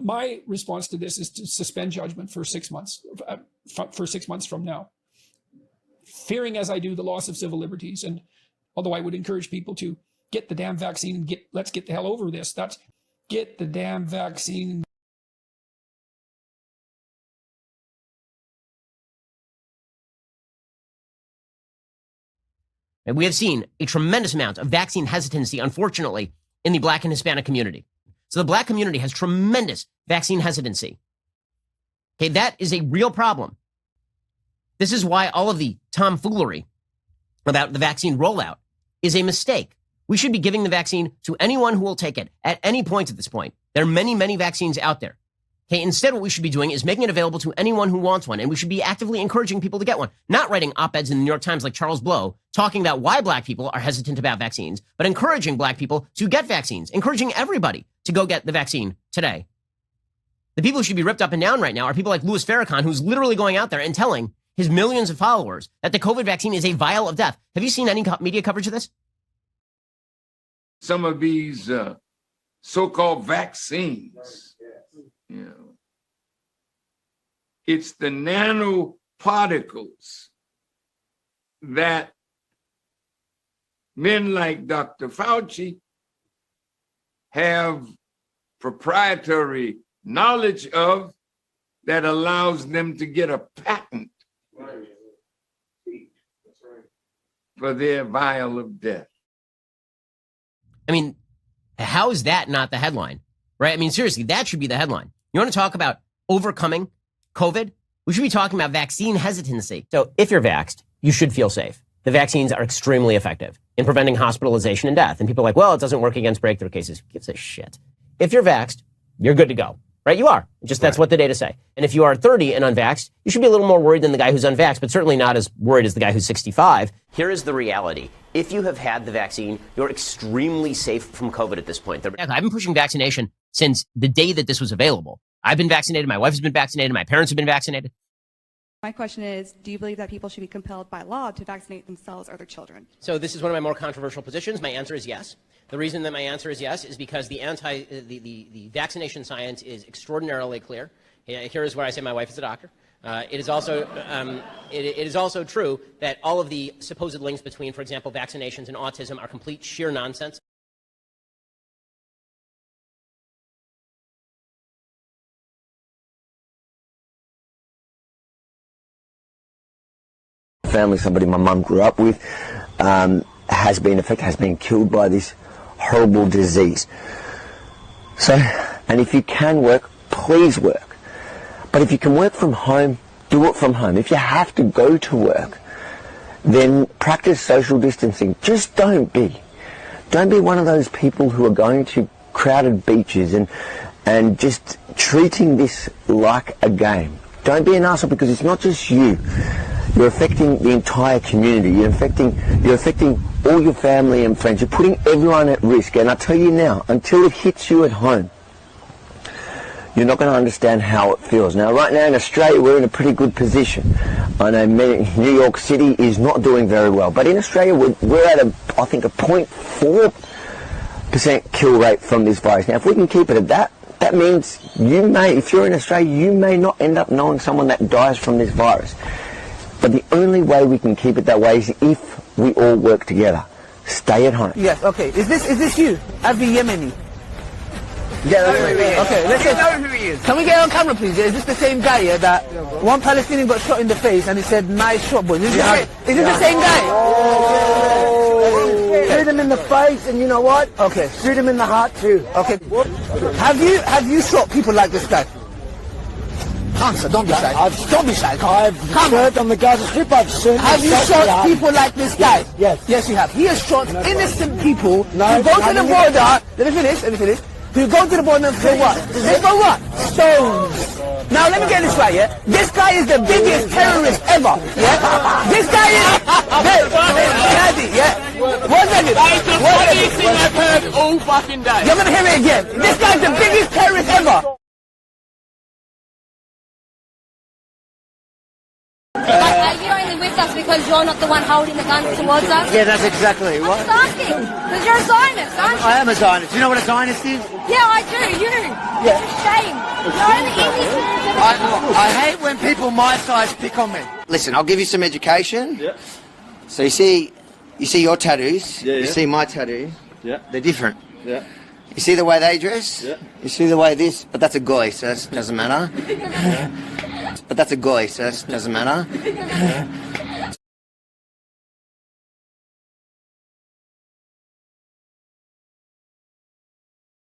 My response to this is to suspend judgment for 6 months, for 6 months from now. Fearing as I do the loss of civil liberties, and although I would encourage people to get the damn vaccine and let's get the hell over this. That's get the damn vaccine. And we have seen a tremendous amount of vaccine hesitancy, unfortunately, in the Black and Hispanic community. So the Black community has tremendous vaccine hesitancy. Okay, that is a real problem. This is why all of the tomfoolery about the vaccine rollout is a mistake. We should be giving the vaccine to anyone who will take it at any point at this point. There are many, many vaccines out there. Okay, instead, what we should be doing is making it available to anyone who wants one, and we should be actively encouraging people to get one. Not writing op-eds in the New York Times like Charles Blow, talking about why Black people are hesitant about vaccines, but encouraging Black people to get vaccines, encouraging everybody to go get the vaccine today. The people who should be ripped up and down right now are people like Louis Farrakhan, who's literally going out there and telling his millions of followers that the COVID vaccine is a vial of death. Have you seen any media coverage of this? Some of these so-called vaccines, you know, it's the nanoparticles that men like Dr. Fauci have proprietary knowledge of that allows them to get a patent for their vial of death. I mean, how is that not the headline, right? I mean, seriously, that should be the headline. You want to talk about overcoming COVID? We should be talking about vaccine hesitancy. So if you're vaxxed, you should feel safe. The vaccines are extremely effective in preventing hospitalization and death. And people are like, well, it doesn't work against breakthrough cases. Who gives a shit? If you're vaxxed, you're good to go. Right? You are. Just that's what the data say. And if you are 30 and unvaxxed, you should be a little more worried than the guy who's unvaxxed, but certainly not as worried as the guy who's 65. Here is the reality. If you have had the vaccine, you're extremely safe from COVID at this point. I've been pushing vaccination since the day that this was available. I've been vaccinated. My wife has been vaccinated. My parents have been vaccinated. My question is, do you believe that people should be compelled by law to vaccinate themselves or their children? So this is one of my more controversial positions. My answer is yes. The reason that my answer is yes is because the vaccination science is extraordinarily clear. Here is where I say my wife is a doctor. It is also true that all of the supposed links between, for example, vaccinations and autism are complete sheer nonsense. Family, somebody my mum grew up with, has been affected, has been killed by this horrible disease. So, and if you can work, please work. But if you can work from home, do it from home. If you have to go to work, then practice social distancing. Just don't be one of those people who are going to crowded beaches and just treating this like a game. Don't be an arsehole, because it's not just you. You're affecting the entire community. You're affecting all your family and friends. You're putting everyone at risk. And I tell you now, until it hits you at home, you're not going to understand how it feels. Now, right now in Australia, we're in a pretty good position. I know New York City is not doing very well. But in Australia, we're at, I think, a 0.4% kill rate from this virus. Now, if we can keep it at that, that means if you're in Australia, you may not end up knowing someone that dies from this virus. But the only way we can keep it that way is if we all work together. Stay at home. Yes, okay. Is this you? Avi Yemini? Yeah, that's right. Okay, let's know who he is. Can we get on camera, please? Is this the same guy that one Palestinian got shot in the face and he said, nice shot, boy? Is this the same guy? Shoot him in the face, and you know what? Okay. Shoot him in the heart too. Okay. Have you shot people like this guy? Answer, don't be shy. Don't be shy. I've served on the Gaza Strip. I've seen. Have you shot people like this guy? Yes. Yes, you have. He has shot innocent people who No, go to the border. Let me finish. Who go to the border and for what? They for what? Stones. Now let me get this right, yeah? This guy is the biggest terrorist ever, yeah? This guy is... yeah? What's that? That is the funniest thing I've heard all fucking day. You're gonna hear it again. This guy's the biggest terrorist ever. Are you only with us because you're not the one holding the guns towards us? Yeah, that's exactly I'm what. just asking, because you're a Zionist, aren't you? I am a Zionist. Do you know what a Zionist is? Yeah, I do. You. Yeah. It's a shame. You're only in this. I hate when people my size pick on me. Listen, I'll give you some education. Yeah. So you see your tattoos. Yeah, You yeah. see my tattoo. Yeah. They're different. Yeah. You see the way they dress? Yeah. You see the way this? But that's a goy, so that doesn't matter. But that's a goy, so that doesn't matter.